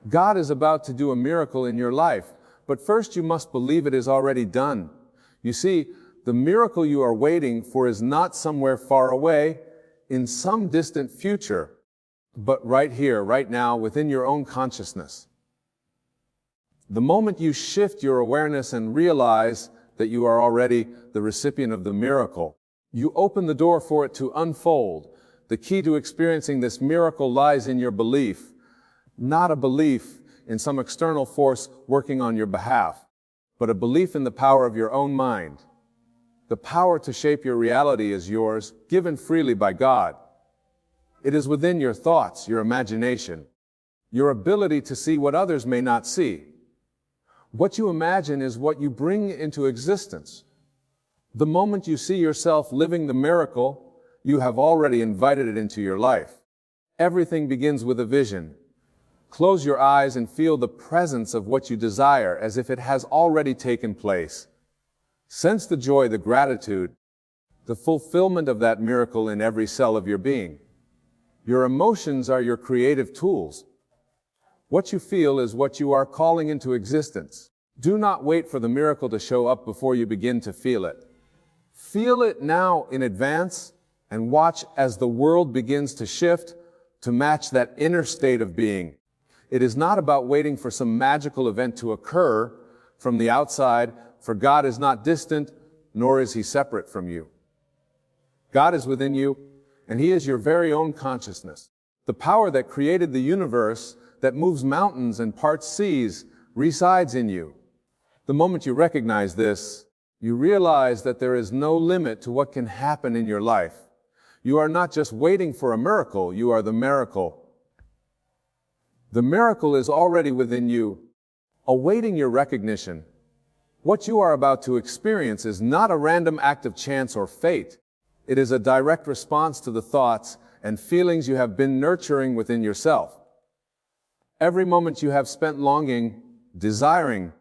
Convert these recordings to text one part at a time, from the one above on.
God is about to do a miracle in your life, but first you must believe it is already done. You see, the miracle you are waiting for is not somewhere far away, in some distant future, but right here, right now, within your own consciousness. The moment you shift your awareness and realize that you are already the recipient of the miracle, you open the door for it to unfold. The key to experiencing this miracle lies in your belief, not a belief in some external force working on your behalf, but a belief in the power of your own mind. The power to shape your reality is yours, given freely by God. It is within your thoughts, your imagination, your ability to see what others may not see. What you imagine is what you bring into existence. The moment you see yourself living the miracle, you have already invited it into your life. Everything begins with a vision. Close your eyes and feel the presence of what you desire as if it has already taken place. Sense the joy, the gratitude, the fulfillment of that miracle in every cell of your being. Your emotions are your creative tools. What you feel is what you are calling into existence. Do not wait for the miracle to show up before you begin to feel it. Feel it now in advance and watch as the world begins to shift to match that inner state of being. It is not about waiting for some magical event to occur from the outside, for God is not distant, nor is He separate from you. God is within you, and He is your very own consciousness. The power that created the universe, that moves mountains and parts seas, resides in you. The moment you recognize this, you realize that there is no limit to what can happen in your life. You are not just waiting for a miracle, you are the miracle. The miracle is already within you, awaiting your recognition. What you are about to experience is not a random act of chance or fate. It is a direct response to the thoughts and feelings you have been nurturing within yourself. Every moment you have spent longing, desiring,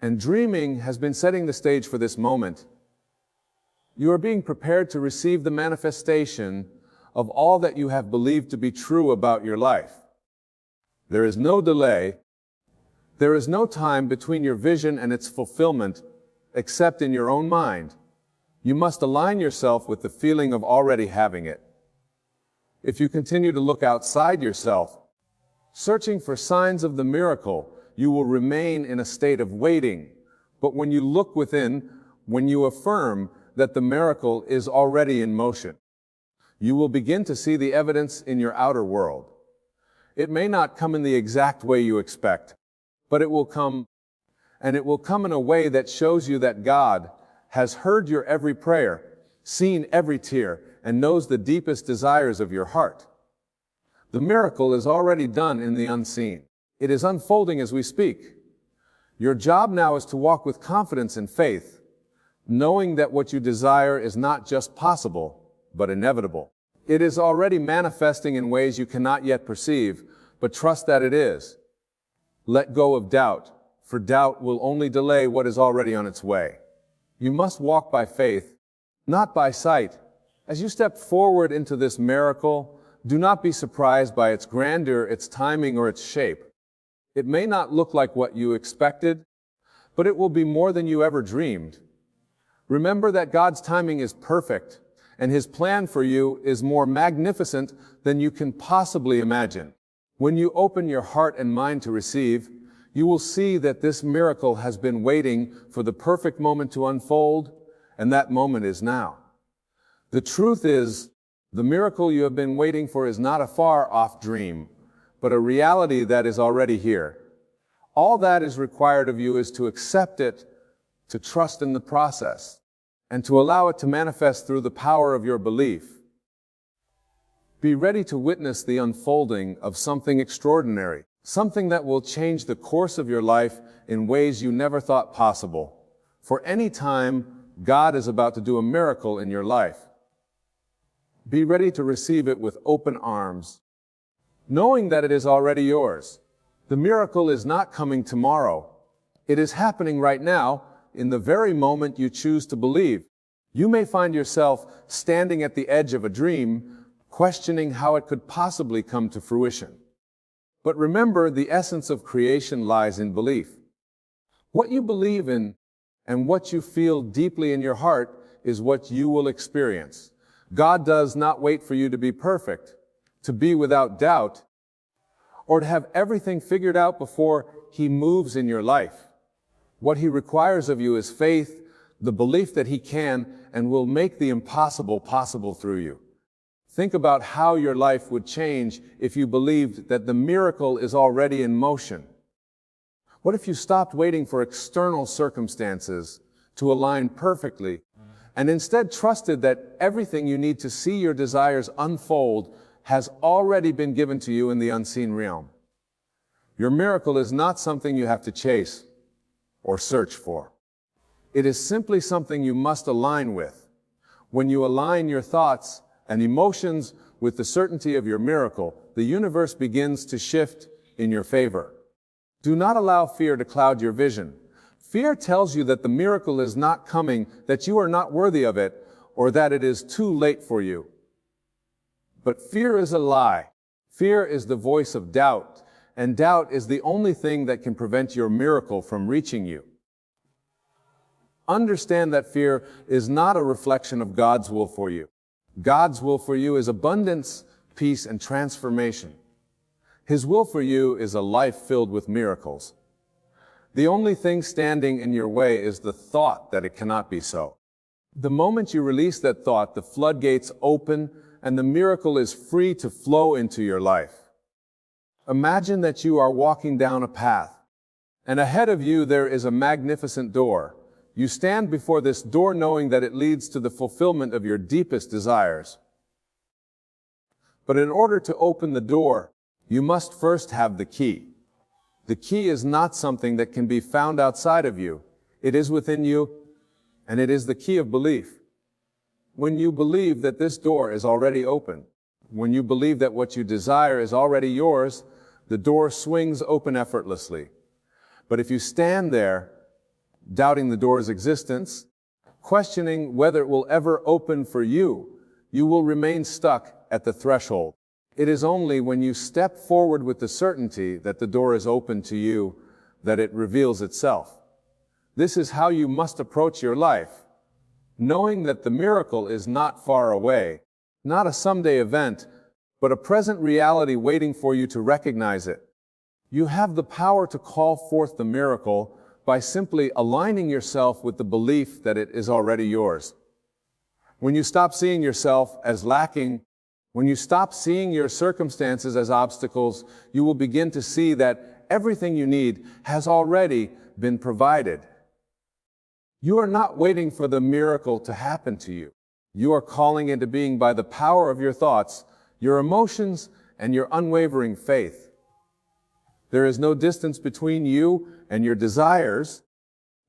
and dreaming has been setting the stage for this moment. You are being prepared to receive the manifestation of all that you have believed to be true about your life. There is no delay. There is no time between your vision and its fulfillment, except in your own mind. You must align yourself with the feeling of already having it. If you continue to look outside yourself, searching for signs of the miracle, you will remain in a state of waiting. But when you look within, when you affirm that the miracle is already in motion, you will begin to see the evidence in your outer world. It may not come in the exact way you expect, but it will come, and it will come in a way that shows you that God has heard your every prayer, seen every tear, and knows the deepest desires of your heart. The miracle is already done in the unseen. It is unfolding as we speak. Your job now is to walk with confidence and faith, knowing that what you desire is not just possible, but inevitable. It is already manifesting in ways you cannot yet perceive, but trust that it is. Let go of doubt, for doubt will only delay what is already on its way. You must walk by faith, not by sight. As you step forward into this miracle, do not be surprised by its grandeur, its timing, or its shape. It may not look like what you expected, but it will be more than you ever dreamed. Remember that God's timing is perfect, and His plan for you is more magnificent than you can possibly imagine. When you open your heart and mind to receive, you will see that this miracle has been waiting for the perfect moment to unfold, and that moment is now. The truth is, the miracle you have been waiting for is not a far-off dream, but a reality that is already here. All that is required of you is to accept it, to trust in the process, and to allow it to manifest through the power of your belief. Be ready to witness the unfolding of something extraordinary, something that will change the course of your life in ways you never thought possible. For any time, God is about to do a miracle in your life. Be ready to receive it with open arms, knowing that it is already yours. The miracle is not coming tomorrow. It is happening right now, in the very moment you choose to believe. You may find yourself standing at the edge of a dream, questioning how it could possibly come to fruition. But remember, the essence of creation lies in belief. What you believe in and what you feel deeply in your heart is what you will experience. God does not wait for you to be perfect, to be without doubt, or to have everything figured out before He moves in your life. What He requires of you is faith, the belief that He can and will make the impossible possible through you. Think about how your life would change if you believed that the miracle is already in motion. What if you stopped waiting for external circumstances to align perfectly and instead trusted that everything you need to see your desires unfold has already been given to you in the unseen realm? Your miracle is not something you have to chase or search for. It is simply something you must align with. When you align your thoughts and emotions with the certainty of your miracle, the universe begins to shift in your favor. Do not allow fear to cloud your vision. Fear tells you that the miracle is not coming, that you are not worthy of it, or that it is too late for you. But fear is a lie. Fear is the voice of doubt, and doubt is the only thing that can prevent your miracle from reaching you. Understand that fear is not a reflection of God's will for you. God's will for you is abundance, peace, and transformation. His will for you is a life filled with miracles. The only thing standing in your way is the thought that it cannot be so. The moment you release that thought, the floodgates open and the miracle is free to flow into your life. Imagine that you are walking down a path, and ahead of you there is a magnificent door. You stand before this door knowing that it leads to the fulfillment of your deepest desires. But in order to open the door, you must first have the key. The key is not something that can be found outside of you. It is within you, and it is the key of belief. When you believe that this door is already open, when you believe that what you desire is already yours, the door swings open effortlessly. But if you stand there, doubting the door's existence, questioning whether it will ever open for you, you will remain stuck at the threshold. It is only when you step forward with the certainty that the door is open to you that it reveals itself. This is how you must approach your life, knowing that the miracle is not far away, not a someday event, but a present reality waiting for you to recognize it. You have the power to call forth the miracle by simply aligning yourself with the belief that it is already yours. When you stop seeing yourself as lacking, when you stop seeing your circumstances as obstacles, you will begin to see that everything you need has already been provided. You are not waiting for the miracle to happen to you. You are calling into being by the power of your thoughts, your emotions, and your unwavering faith. There is no distance between you and your desires,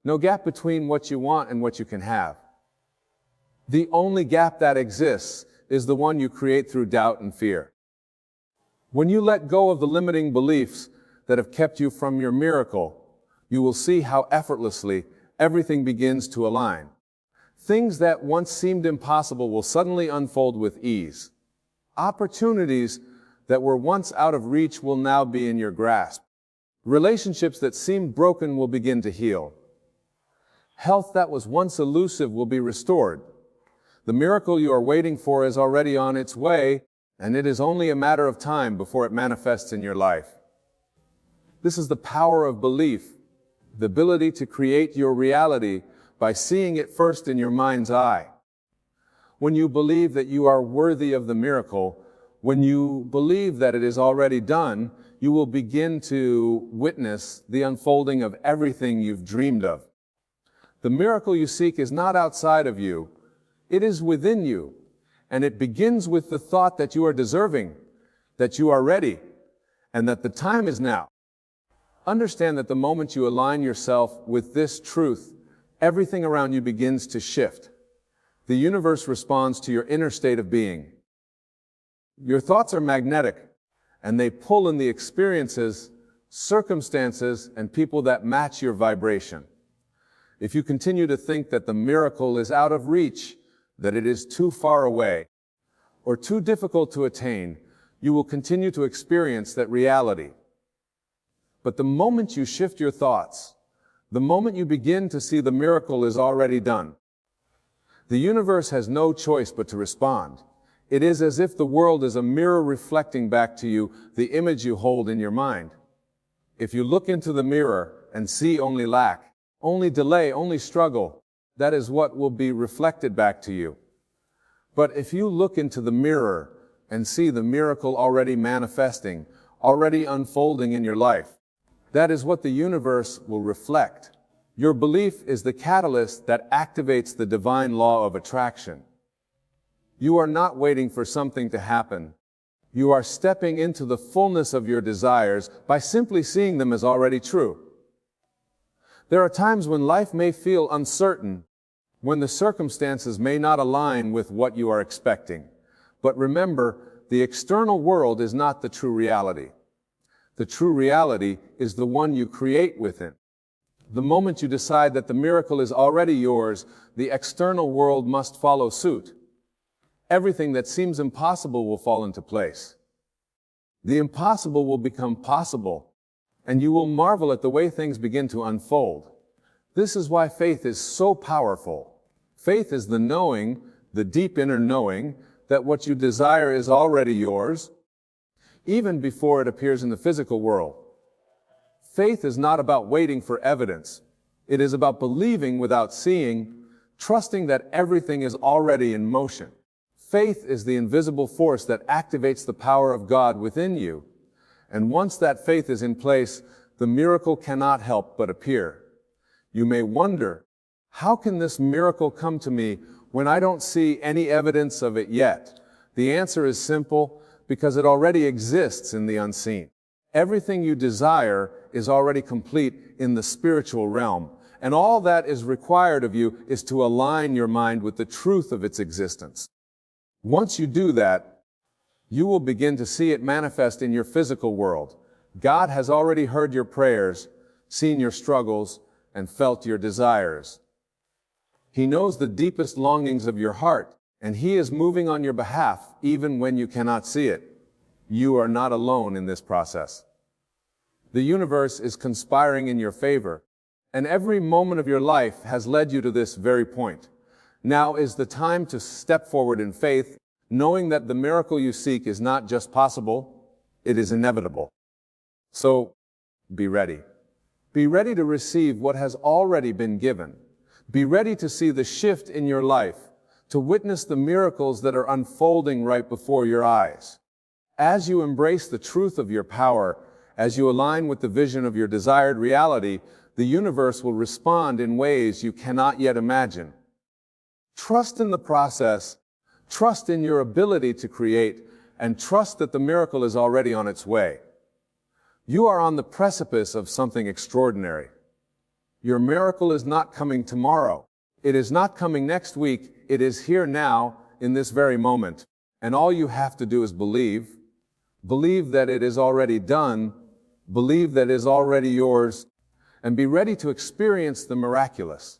no gap between what you want and what you can have. The only gap that exists is the one you create through doubt and fear. When you let go of the limiting beliefs that have kept you from your miracle, you will see how effortlessly everything begins to align. Things that once seemed impossible will suddenly unfold with ease. Opportunities that were once out of reach will now be in your grasp. Relationships that seemed broken will begin to heal. Health that was once elusive will be restored. The miracle you are waiting for is already on its way, and it is only a matter of time before it manifests in your life. This is the power of belief, the ability to create your reality by seeing it first in your mind's eye. When you believe that you are worthy of the miracle, when you believe that it is already done, you will begin to witness the unfolding of everything you've dreamed of. The miracle you seek is not outside of you, it is within you, and it begins with the thought that you are deserving, that you are ready, and that the time is now. Understand that the moment you align yourself with this truth, everything around you begins to shift. The universe responds to your inner state of being. Your thoughts are magnetic, and they pull in the experiences, circumstances, and people that match your vibration. If you continue to think that the miracle is out of reach, that it is too far away, or too difficult to attain, you will continue to experience that reality. But the moment you shift your thoughts, the moment you begin to see the miracle is already done, the universe has no choice but to respond. It is as if the world is a mirror reflecting back to you the image you hold in your mind. If you look into the mirror and see only lack, only delay, only struggle, that is what will be reflected back to you. But if you look into the mirror and see the miracle already manifesting, already unfolding in your life, that is what the universe will reflect. Your belief is the catalyst that activates the divine law of attraction. You are not waiting for something to happen. You are stepping into the fullness of your desires by simply seeing them as already true. There are times when life may feel uncertain, when the circumstances may not align with what you are expecting. But remember, the external world is not the true reality. The true reality is the one you create within. The moment you decide that the miracle is already yours, the external world must follow suit. Everything that seems impossible will fall into place. The impossible will become possible, and you will marvel at the way things begin to unfold. This is why faith is so powerful. Faith is the knowing, the deep inner knowing, that what you desire is already yours, even before it appears in the physical world. Faith is not about waiting for evidence. It is about believing without seeing, trusting that everything is already in motion. Faith is the invisible force that activates the power of God within you. And once that faith is in place, the miracle cannot help but appear. You may wonder, how can this miracle come to me when I don't see any evidence of it yet? The answer is simple, because it already exists in the unseen. Everything you desire is already complete in the spiritual realm, and all that is required of you is to align your mind with the truth of its existence. Once you do that, you will begin to see it manifest in your physical world. God has already heard your prayers, seen your struggles, and felt your desires. He knows the deepest longings of your heart, and He is moving on your behalf even when you cannot see it. You are not alone in this process. The universe is conspiring in your favor, and every moment of your life has led you to this very point. Now is the time to step forward in faith, knowing that the miracle you seek is not just possible, it is inevitable. So, be ready. Be ready to receive what has already been given. Be ready to see the shift in your life, to witness the miracles that are unfolding right before your eyes. As you embrace the truth of your power, as you align with the vision of your desired reality, the universe will respond in ways you cannot yet imagine. Trust in the process, trust in your ability to create, and trust that the miracle is already on its way. You are on the precipice of something extraordinary. Your miracle is not coming tomorrow. It is not coming next week. It is here now, in this very moment. And all you have to do is believe. Believe that it is already done. Believe that it is already yours. And be ready to experience the miraculous.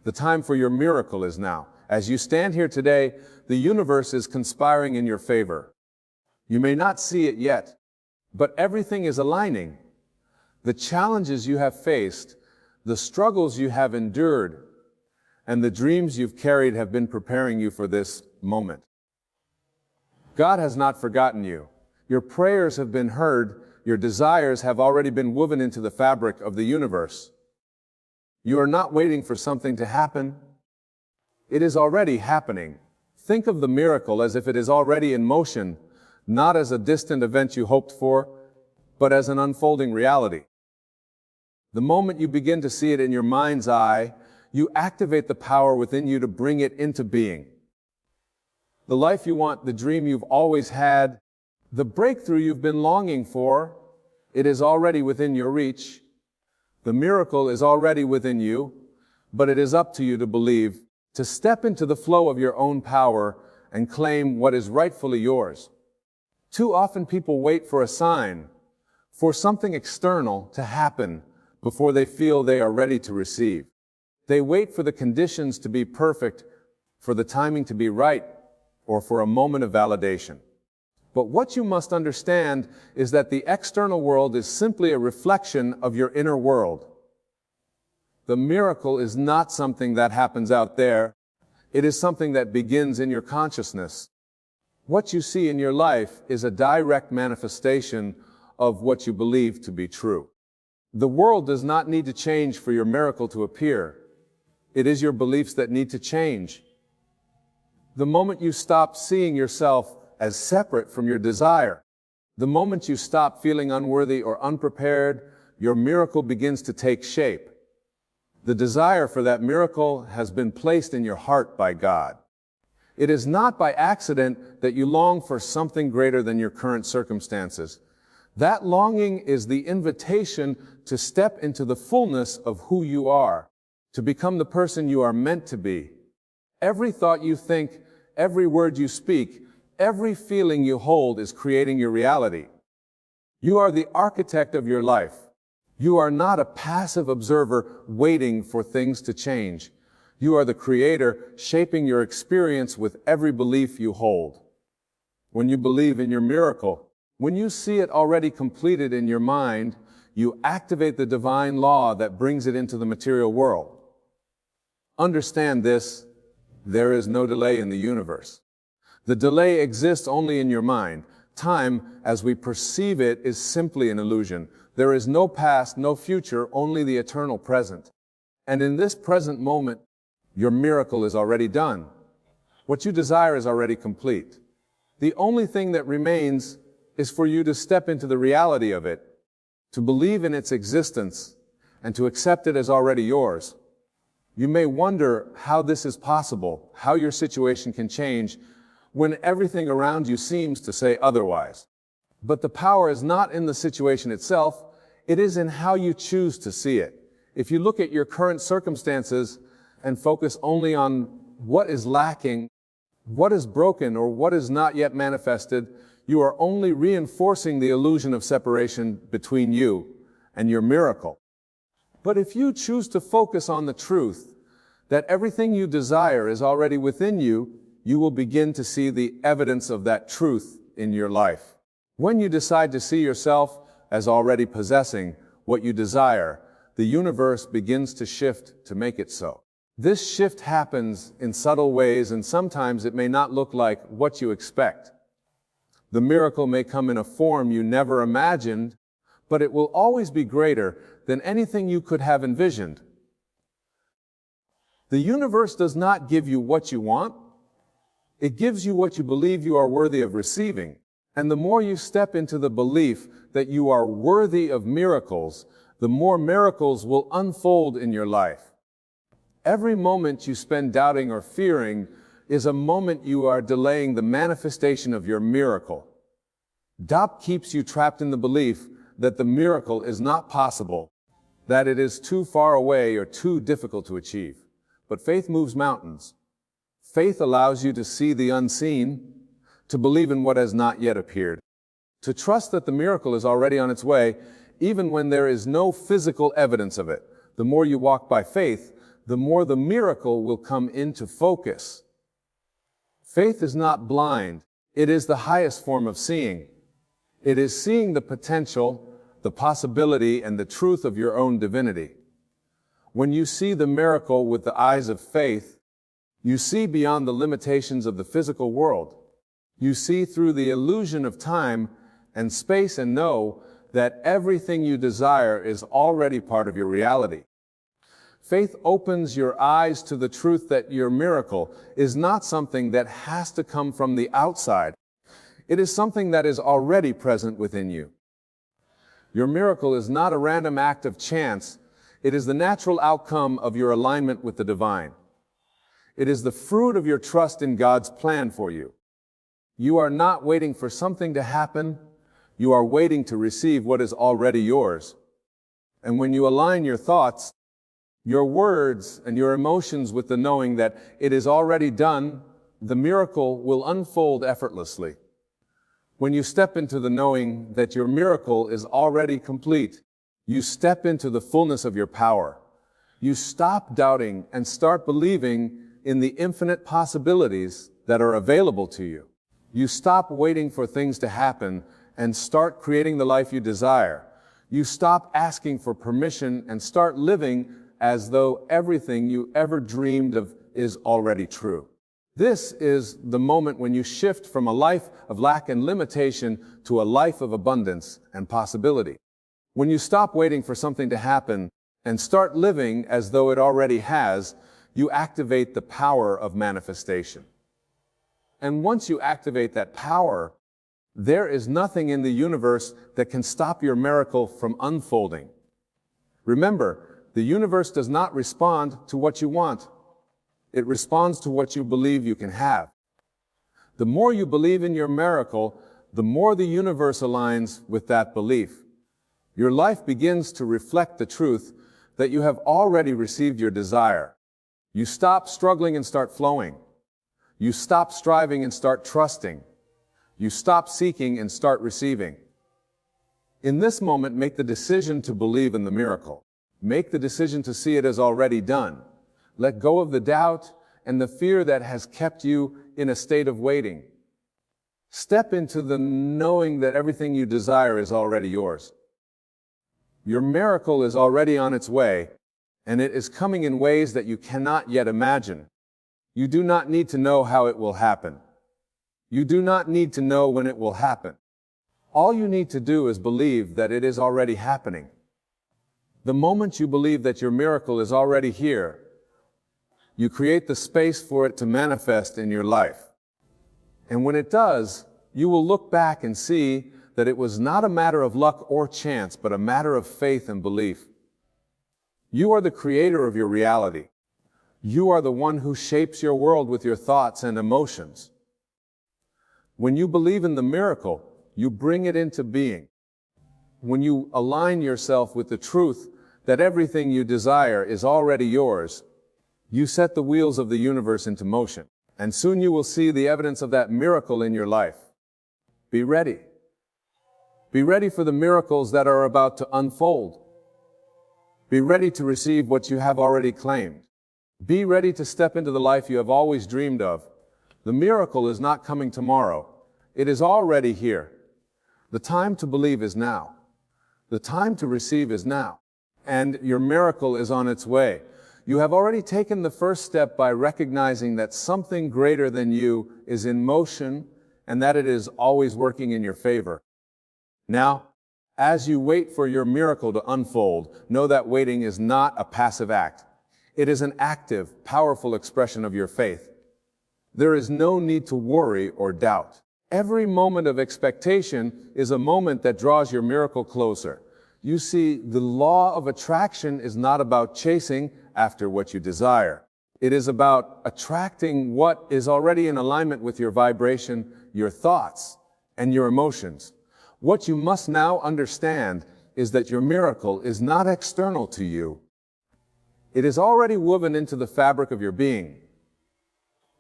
The time for your miracle is now. As you stand here today, the universe is conspiring in your favor. You may not see it yet, but everything is aligning. The challenges you have faced, the struggles you have endured, and the dreams you've carried have been preparing you for this moment. God has not forgotten you. Your prayers have been heard. Your desires have already been woven into the fabric of the universe. You are not waiting for something to happen. It is already happening. Think of the miracle as if it is already in motion, not as a distant event you hoped for, but as an unfolding reality. The moment you begin to see it in your mind's eye, you activate the power within you to bring it into being. The life you want, the dream you've always had, the breakthrough you've been longing for, it is already within your reach. The miracle is already within you, but it is up to you to believe, to step into the flow of your own power and claim what is rightfully yours. Too often people wait for a sign, for something external to happen before they feel they are ready to receive. They wait for the conditions to be perfect, for the timing to be right, or for a moment of validation. But what you must understand is that the external world is simply a reflection of your inner world. The miracle is not something that happens out there. It is something that begins in your consciousness. What you see in your life is a direct manifestation of what you believe to be true. The world does not need to change for your miracle to appear. It is your beliefs that need to change. The moment you stop seeing yourself as separate from your desire, the moment you stop feeling unworthy or unprepared, your miracle begins to take shape. The desire for that miracle has been placed in your heart by God. It is not by accident that you long for something greater than your current circumstances. That longing is the invitation to step into the fullness of who you are, to become the person you are meant to be. Every thought you think, every word you speak, every feeling you hold is creating your reality. You are the architect of your life. You are not a passive observer waiting for things to change. You are the creator shaping your experience with every belief you hold. When you believe in your miracle, when you see it already completed in your mind, you activate the divine law that brings it into the material world. Understand this, there is no delay in the universe. The delay exists only in your mind. Time, as we perceive it, is simply an illusion. There is no past, no future, only the eternal present. And in this present moment, your miracle is already done. What you desire is already complete. The only thing that remains is for you to step into the reality of it, to believe in its existence, and to accept it as already yours. You may wonder how this is possible, how your situation can change, when everything around you seems to say otherwise. But the power is not in the situation itself, it is in how you choose to see it. If you look at your current circumstances and focus only on what is lacking, what is broken, or what is not yet manifested, you are only reinforcing the illusion of separation between you and your miracle. But if you choose to focus on the truth, that everything you desire is already within you, you will begin to see the evidence of that truth in your life. When you decide to see yourself as already possessing what you desire, the universe begins to shift to make it so. This shift happens in subtle ways, and sometimes it may not look like what you expect. The miracle may come in a form you never imagined, but it will always be greater than anything you could have envisioned. The universe does not give you what you want. It gives you what you believe you are worthy of receiving. And the more you step into the belief that you are worthy of miracles, the more miracles will unfold in your life. Every moment you spend doubting or fearing is a moment you are delaying the manifestation of your miracle. Doubt keeps you trapped in the belief that the miracle is not possible, that it is too far away or too difficult to achieve. But faith moves mountains. Faith allows you to see the unseen, to believe in what has not yet appeared, to trust that the miracle is already on its way, even when there is no physical evidence of it. The more you walk by faith, the more the miracle will come into focus. Faith is not blind. It is the highest form of seeing. It is seeing the potential, the possibility, and the truth of your own divinity. When you see the miracle with the eyes of faith, you see beyond the limitations of the physical world. You see through the illusion of time and space and know that everything you desire is already part of your reality. Faith opens your eyes to the truth that your miracle is not something that has to come from the outside. It is something that is already present within you. Your miracle is not a random act of chance. It is the natural outcome of your alignment with the divine. It is the fruit of your trust in God's plan for you. You are not waiting for something to happen. You are waiting to receive what is already yours. And when you align your thoughts, your words, and your emotions with the knowing that it is already done, the miracle will unfold effortlessly. When you step into the knowing that your miracle is already complete, you step into the fullness of your power. You stop doubting and start believing in the infinite possibilities that are available to you. You stop waiting for things to happen and start creating the life you desire. You stop asking for permission and start living as though everything you ever dreamed of is already true. This is the moment when you shift from a life of lack and limitation to a life of abundance and possibility. When you stop waiting for something to happen and start living as though it already has, you activate the power of manifestation. And once you activate that power, there is nothing in the universe that can stop your miracle from unfolding. Remember, the universe does not respond to what you want. It responds to what you believe you can have. The more you believe in your miracle, the more the universe aligns with that belief. Your life begins to reflect the truth that you have already received your desire. You stop struggling and start flowing. You stop striving and start trusting. You stop seeking and start receiving. In this moment, make the decision to believe in the miracle. Make the decision to see it as already done. Let go of the doubt and the fear that has kept you in a state of waiting. Step into the knowing that everything you desire is already yours. Your miracle is already on its way, and it is coming in ways that you cannot yet imagine. You do not need to know how it will happen. You do not need to know when it will happen. All you need to do is believe that it is already happening. The moment you believe that your miracle is already here, you create the space for it to manifest in your life. And when it does, you will look back and see that it was not a matter of luck or chance, but a matter of faith and belief. You are the creator of your reality. You are the one who shapes your world with your thoughts and emotions. When you believe in the miracle, you bring it into being. When you align yourself with the truth that everything you desire is already yours, you set the wheels of the universe into motion, and soon you will see the evidence of that miracle in your life. Be ready. Be ready for the miracles that are about to unfold. Be ready to receive what you have already claimed. Be ready to step into the life you have always dreamed of. The miracle is not coming tomorrow. It is already here. The time to believe is now. The time to receive is now. And your miracle is on its way. You have already taken the first step by recognizing that something greater than you is in motion and that it is always working in your favor. Now, as you wait for your miracle to unfold, know that waiting is not a passive act. It is an active, powerful expression of your faith. There is no need to worry or doubt. Every moment of expectation is a moment that draws your miracle closer. You see, the law of attraction is not about chasing after what you desire. It is about attracting what is already in alignment with your vibration, your thoughts, and your emotions. What you must now understand is that your miracle is not external to you. It is already woven into the fabric of your being.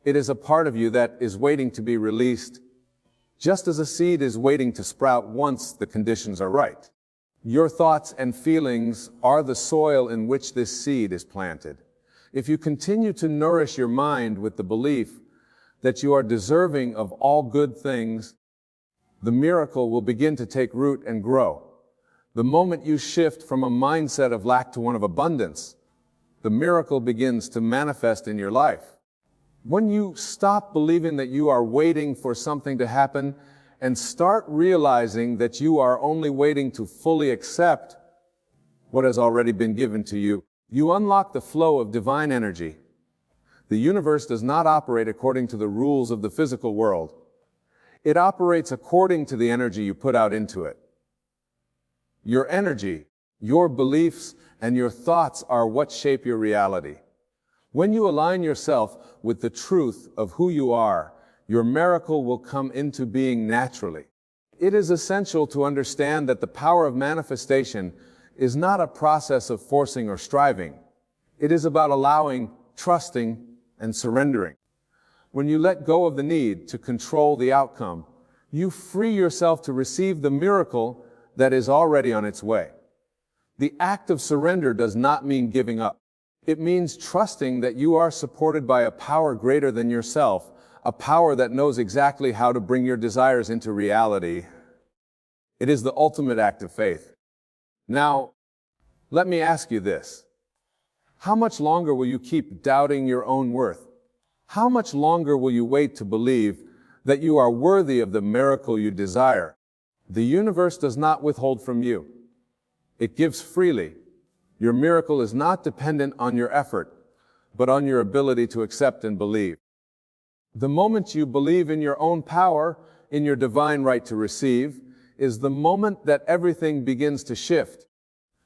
It is a part of you that is waiting to be released, just as a seed is waiting to sprout once the conditions are right. Your thoughts and feelings are the soil in which this seed is planted. If you continue to nourish your mind with the belief that you are deserving of all good things, the miracle will begin to take root and grow. The moment you shift from a mindset of lack to one of abundance, the miracle begins to manifest in your life. When you stop believing that you are waiting for something to happen and start realizing that you are only waiting to fully accept what has already been given to you, you unlock the flow of divine energy. The universe does not operate according to the rules of the physical world. It operates according to the energy you put out into it. Your energy, your beliefs, and your thoughts are what shape your reality. When you align yourself with the truth of who you are, your miracle will come into being naturally. It is essential to understand that the power of manifestation is not a process of forcing or striving. It is about allowing, trusting, and surrendering. When you let go of the need to control the outcome, you free yourself to receive the miracle that is already on its way. The act of surrender does not mean giving up. It means trusting that you are supported by a power greater than yourself, a power that knows exactly how to bring your desires into reality. It is the ultimate act of faith. Now, let me ask you this. How much longer will you keep doubting your own worth? How much longer will you wait to believe that you are worthy of the miracle you desire? The universe does not withhold from you. It gives freely. Your miracle is not dependent on your effort, but on your ability to accept and believe. The moment you believe in your own power, in your divine right to receive, is the moment that everything begins to shift.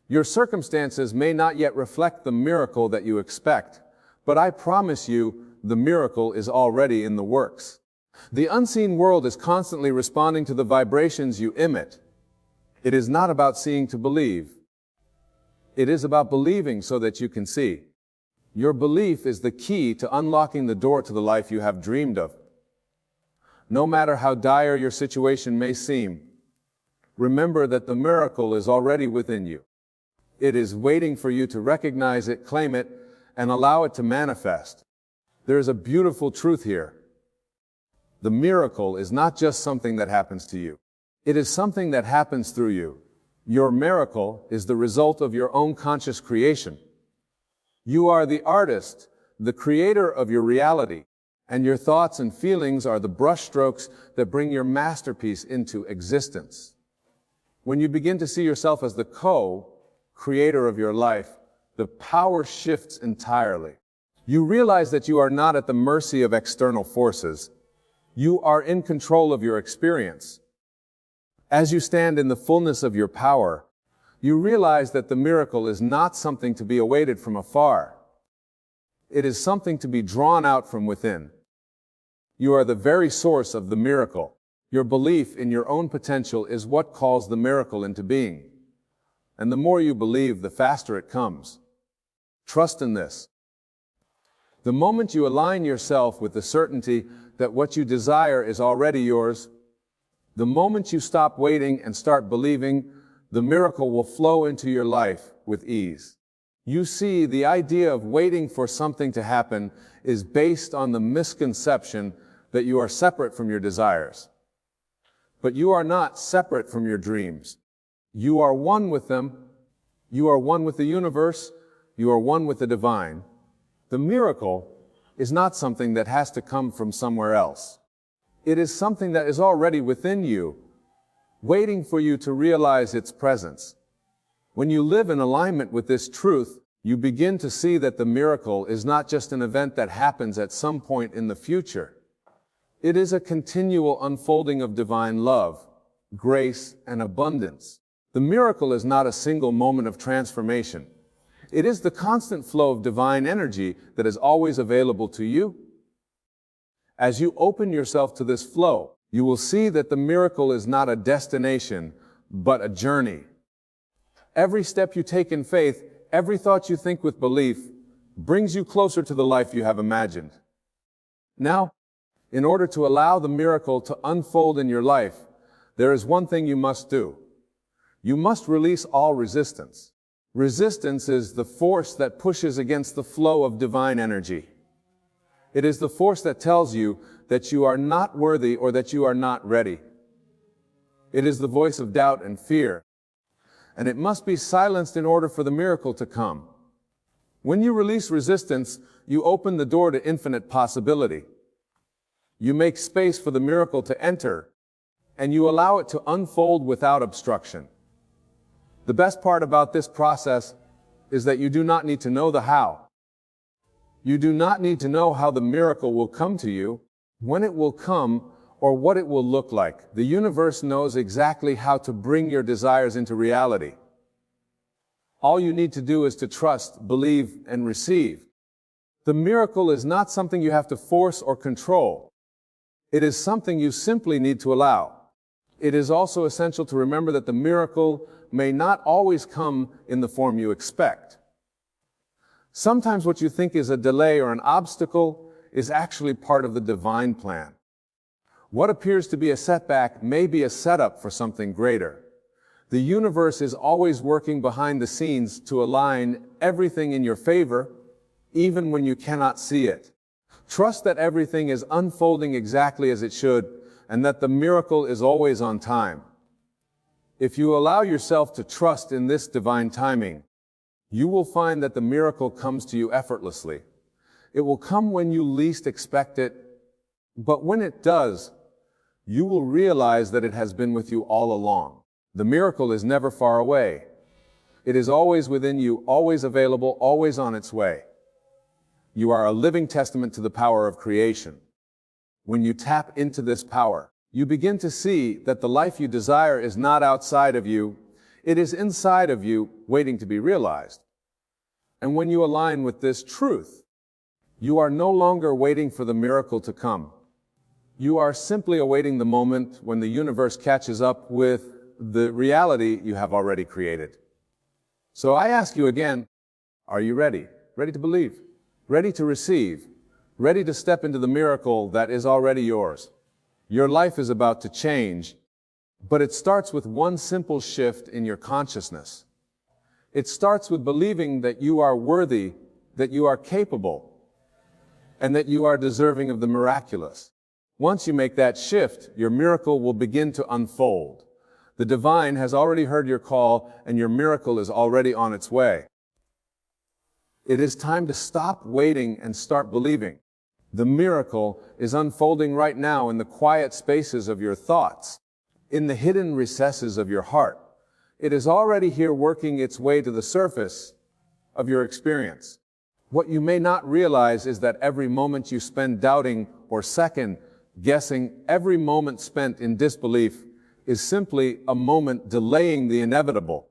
Your circumstances may not yet reflect the miracle that you expect, but I promise you, the miracle is already in the works. The unseen world is constantly responding to the vibrations you emit. It is not about seeing to believe. It is about believing so that you can see. Your belief is the key to unlocking the door to the life you have dreamed of. No matter how dire your situation may seem, remember that the miracle is already within you. It is waiting for you to recognize it, claim it, and allow it to manifest. There is a beautiful truth here. The miracle is not just something that happens to you. It is something that happens through you. Your miracle is the result of your own conscious creation. You are the artist, the creator of your reality, and your thoughts and feelings are the brushstrokes that bring your masterpiece into existence. When you begin to see yourself as the co-creator of your life, the power shifts entirely. You realize that you are not at the mercy of external forces. You are in control of your experience. As you stand in the fullness of your power, you realize that the miracle is not something to be awaited from afar. It is something to be drawn out from within. You are the very source of the miracle. Your belief in your own potential is what calls the miracle into being. And the more you believe, the faster it comes. Trust in this. The moment you align yourself with the certainty that what you desire is already yours, the moment you stop waiting and start believing, the miracle will flow into your life with ease. You see, the idea of waiting for something to happen is based on the misconception that you are separate from your desires. But you are not separate from your dreams. You are one with them. You are one with the universe. You are one with the divine. The miracle is not something that has to come from somewhere else. It is something that is already within you, waiting for you to realize its presence. When you live in alignment with this truth, you begin to see that the miracle is not just an event that happens at some point in the future. It is a continual unfolding of divine love, grace, and abundance. The miracle is not a single moment of transformation. It is the constant flow of divine energy that is always available to you. As you open yourself to this flow, you will see that the miracle is not a destination, but a journey. Every step you take in faith, every thought you think with belief, brings you closer to the life you have imagined. Now, in order to allow the miracle to unfold in your life, there is one thing you must do. You must release all resistance. Resistance is the force that pushes against the flow of divine energy. It is the force that tells you that you are not worthy or that you are not ready. It is the voice of doubt and fear, and it must be silenced in order for the miracle to come. When you release resistance, you open the door to infinite possibility. You make space for the miracle to enter, and you allow it to unfold without obstruction. The best part about this process is that you do not need to know the how. You do not need to know how the miracle will come to you, when it will come, or what it will look like. The universe knows exactly how to bring your desires into reality. All you need to do is to trust, believe, and receive. The miracle is not something you have to force or control. It is something you simply need to allow. It is also essential to remember that the miracle may not always come in the form you expect. Sometimes what you think is a delay or an obstacle is actually part of the divine plan. What appears to be a setback may be a setup for something greater. The universe is always working behind the scenes to align everything in your favor, even when you cannot see it. Trust that everything is unfolding exactly as it should, and that the miracle is always on time. If you allow yourself to trust in this divine timing, you will find that the miracle comes to you effortlessly. It will come when you least expect it, but when it does, you will realize that it has been with you all along. The miracle is never far away. It is always within you, always available, always on its way. You are a living testament to the power of creation. When you tap into this power, you begin to see that the life you desire is not outside of you, it is inside of you, waiting to be realized. And when you align with this truth, you are no longer waiting for the miracle to come. You are simply awaiting the moment when the universe catches up with the reality you have already created. So I ask you again, are you ready? Ready to believe? Ready to receive? Ready to step into the miracle that is already yours? Your life is about to change, but it starts with one simple shift in your consciousness. It starts with believing that you are worthy, that you are capable, and that you are deserving of the miraculous. Once you make that shift, your miracle will begin to unfold. The divine has already heard your call, and your miracle is already on its way. It is time to stop waiting and start believing. The miracle is unfolding right now in the quiet spaces of your thoughts, in the hidden recesses of your heart. It is already here working its way to the surface of your experience. What you may not realize is that every moment you spend doubting or second guessing, every moment spent in disbelief, is simply a moment delaying the inevitable.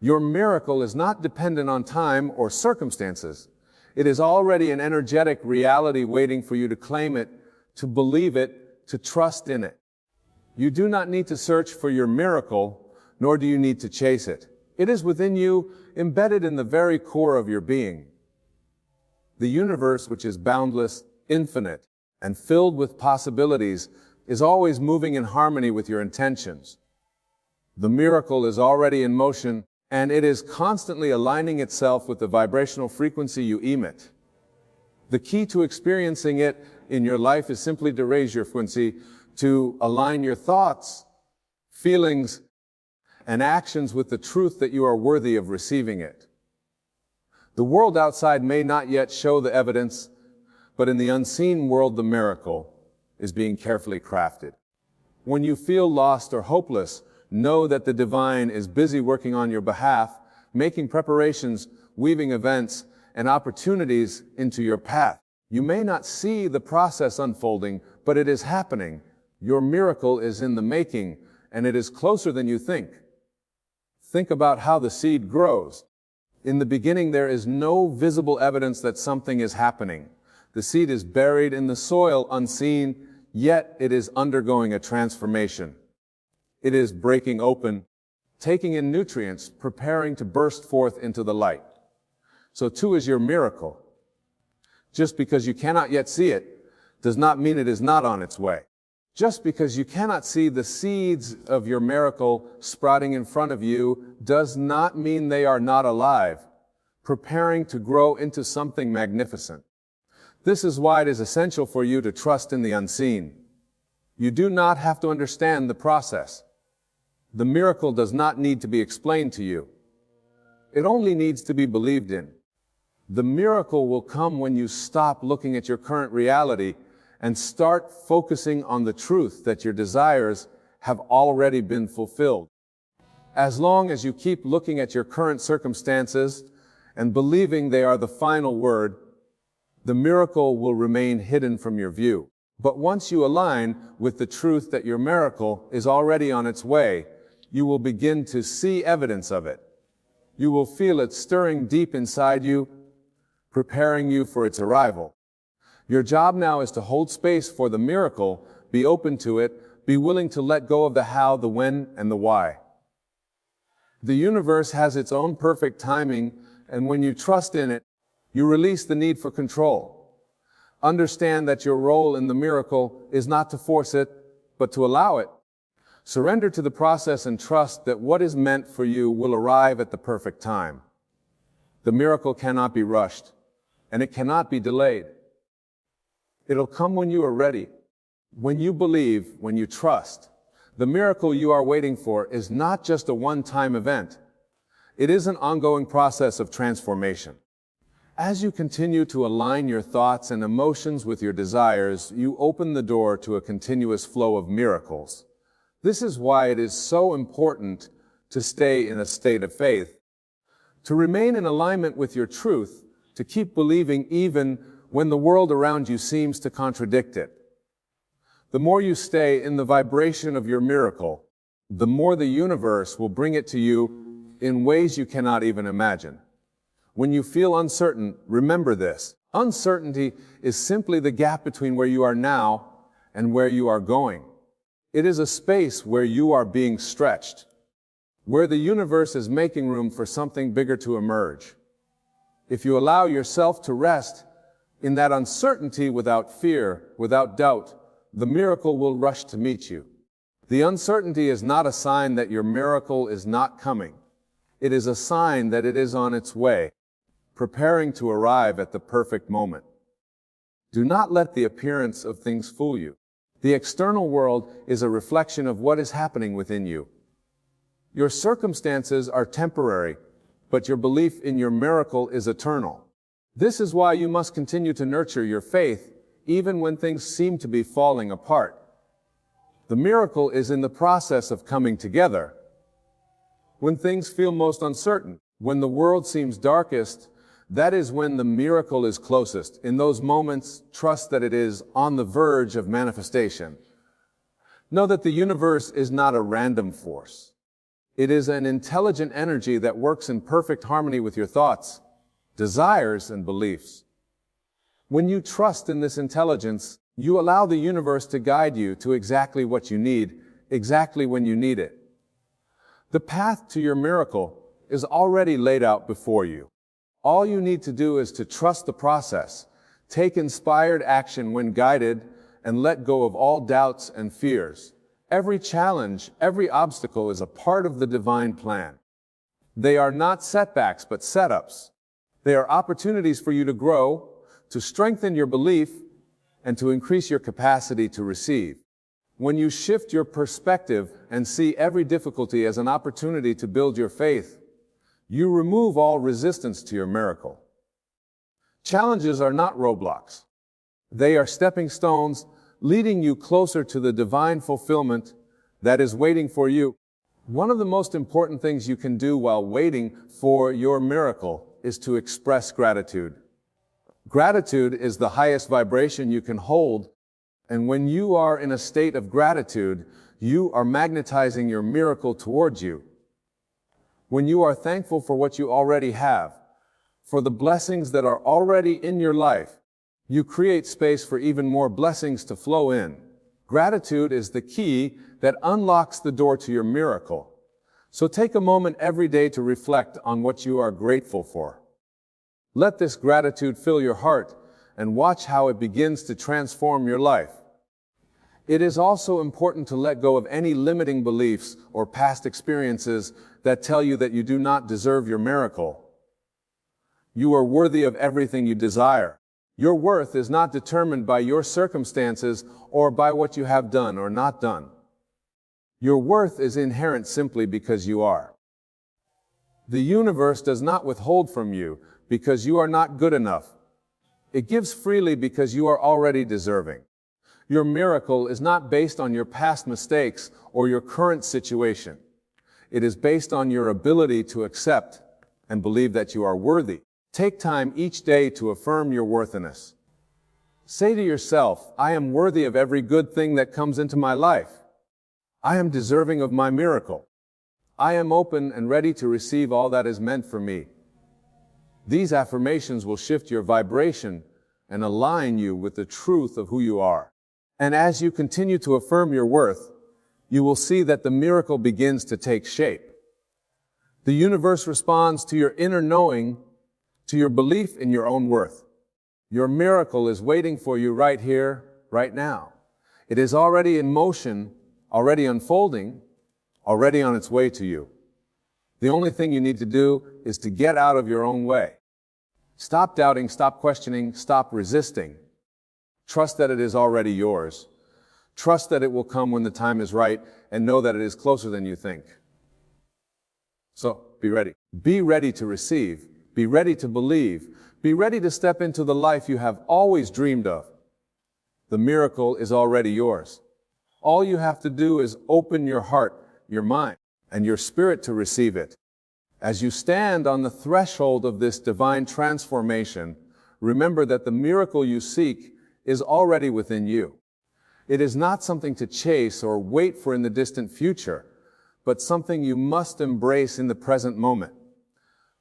Your miracle is not dependent on time or circumstances. It is already an energetic reality waiting for you to claim it, to believe it, to trust in it. You do not need to search for your miracle, nor do you need to chase it. It is within you, embedded in the very core of your being. The universe, which is boundless, infinite, and filled with possibilities, is always moving in harmony with your intentions. The miracle is already in motion, and it is constantly aligning itself with the vibrational frequency you emit. The key to experiencing it in your life is simply to raise your frequency, to align your thoughts, feelings, and actions with the truth that you are worthy of receiving it. The world outside may not yet show the evidence, but in the unseen world, the miracle is being carefully crafted. When you feel lost or hopeless, know that the divine is busy working on your behalf, making preparations, weaving events and opportunities into your path. You may not see the process unfolding, but it is happening. Your miracle is in the making, and it is closer than you think. Think about how the seed grows. In the beginning, there is no visible evidence that something is happening. The seed is buried in the soil, unseen, yet it is undergoing a transformation. It is breaking open, taking in nutrients, preparing to burst forth into the light. So too is your miracle. Just because you cannot yet see it does not mean it is not on its way. Just because you cannot see the seeds of your miracle sprouting in front of you does not mean they are not alive, preparing to grow into something magnificent. This is why it is essential for you to trust in the unseen. You do not have to understand the process. The miracle does not need to be explained to you. It only needs to be believed in. The miracle will come when you stop looking at your current reality and start focusing on the truth that your desires have already been fulfilled. As long as you keep looking at your current circumstances and believing they are the final word, the miracle will remain hidden from your view. But once you align with the truth that your miracle is already on its way, you will begin to see evidence of it. You will feel it stirring deep inside you, preparing you for its arrival. Your job now is to hold space for the miracle, be open to it, be willing to let go of the how, the when, and the why. The universe has its own perfect timing, and when you trust in it, you release the need for control. Understand that your role in the miracle is not to force it, but to allow it. Surrender to the process and trust that what is meant for you will arrive at the perfect time. The miracle cannot be rushed, and it cannot be delayed. It'll come when you are ready. When you believe, when you trust. The miracle you are waiting for is not just a one-time event. It is an ongoing process of transformation. As you continue to align your thoughts and emotions with your desires, you open the door to a continuous flow of miracles. This is why it is so important to stay in a state of faith, to remain in alignment with your truth, to keep believing even when the world around you seems to contradict it. The more you stay in the vibration of your miracle, the more the universe will bring it to you in ways you cannot even imagine. When you feel uncertain, remember this. Uncertainty is simply the gap between where you are now and where you are going. It is a space where you are being stretched, where the universe is making room for something bigger to emerge. If you allow yourself to rest in that uncertainty without fear, without doubt, the miracle will rush to meet you. The uncertainty is not a sign that your miracle is not coming. It is a sign that it is on its way, preparing to arrive at the perfect moment. Do not let the appearance of things fool you. The external world is a reflection of what is happening within you. Your circumstances are temporary, but your belief in your miracle is eternal. This is why you must continue to nurture your faith, even when things seem to be falling apart. The miracle is in the process of coming together. When things feel most uncertain, when the world seems darkest, that is when the miracle is closest. In those moments, trust that it is on the verge of manifestation. Know that the universe is not a random force. It is an intelligent energy that works in perfect harmony with your thoughts, desires, and beliefs. When you trust in this intelligence, you allow the universe to guide you to exactly what you need, exactly when you need it. The path to your miracle is already laid out before you. All you need to do is to trust the process, take inspired action when guided, and let go of all doubts and fears. Every challenge, every obstacle is a part of the divine plan. They are not setbacks, but setups. They are opportunities for you to grow, to strengthen your belief, and to increase your capacity to receive. When you shift your perspective and see every difficulty as an opportunity to build your faith, you remove all resistance to your miracle. Challenges are not roadblocks. They are stepping stones leading you closer to the divine fulfillment that is waiting for you. One of the most important things you can do while waiting for your miracle is to express gratitude. Gratitude is the highest vibration you can hold, and when you are in a state of gratitude, you are magnetizing your miracle towards you. When you are thankful for what you already have, for the blessings that are already in your life, you create space for even more blessings to flow in. Gratitude is the key that unlocks the door to your miracle. So take a moment every day to reflect on what you are grateful for. Let this gratitude fill your heart and watch how it begins to transform your life. It is also important to let go of any limiting beliefs or past experiences that tell you that you do not deserve your miracle. You are worthy of everything you desire. Your worth is not determined by your circumstances or by what you have done or not done. Your worth is inherent simply because you are. The universe does not withhold from you because you are not good enough. It gives freely because you are already deserving. Your miracle is not based on your past mistakes or your current situation. It is based on your ability to accept and believe that you are worthy. Take time each day to affirm your worthiness. Say to yourself, I am worthy of every good thing that comes into my life. I am deserving of my miracle. I am open and ready to receive all that is meant for me. These affirmations will shift your vibration and align you with the truth of who you are. And as you continue to affirm your worth, you will see that the miracle begins to take shape. The universe responds to your inner knowing, to your belief in your own worth. Your miracle is waiting for you right here, right now. It is already in motion, already unfolding, already on its way to you. The only thing you need to do is to get out of your own way. Stop doubting, stop questioning, stop resisting. Trust that it is already yours. Trust that it will come when the time is right, and know that it is closer than you think. So, be ready. Be ready to receive. Be ready to believe. Be ready to step into the life you have always dreamed of. The miracle is already yours. All you have to do is open your heart, your mind, and your spirit to receive it. As you stand on the threshold of this divine transformation, remember that the miracle you seek is already within you. It is not something to chase or wait for in the distant future, but something you must embrace in the present moment.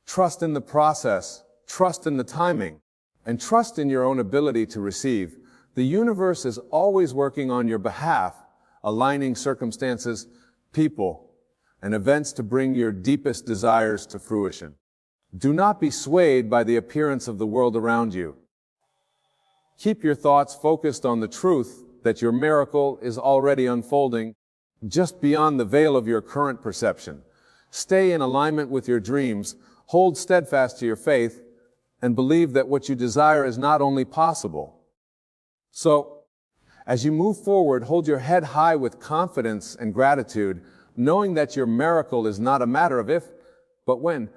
Trust in the process, trust in the timing, and trust in your own ability to receive. The universe is always working on your behalf, aligning circumstances, people, and events to bring your deepest desires to fruition. Do not be swayed by the appearance of the world around you. Keep your thoughts focused on the truth that your miracle is already unfolding just beyond the veil of your current perception. Stay in alignment with your dreams, hold steadfast to your faith, and believe that what you desire is not only possible. So, as you move forward, hold your head high with confidence and gratitude, knowing that your miracle is not a matter of if, but when.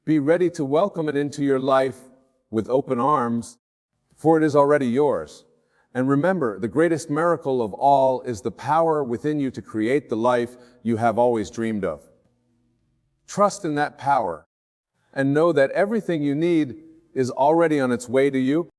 Be ready to welcome it into your life with open arms, for it is already yours. And remember, the greatest miracle of all is the power within you to create the life you have always dreamed of. Trust in that power, and know that everything you need is already on its way to you.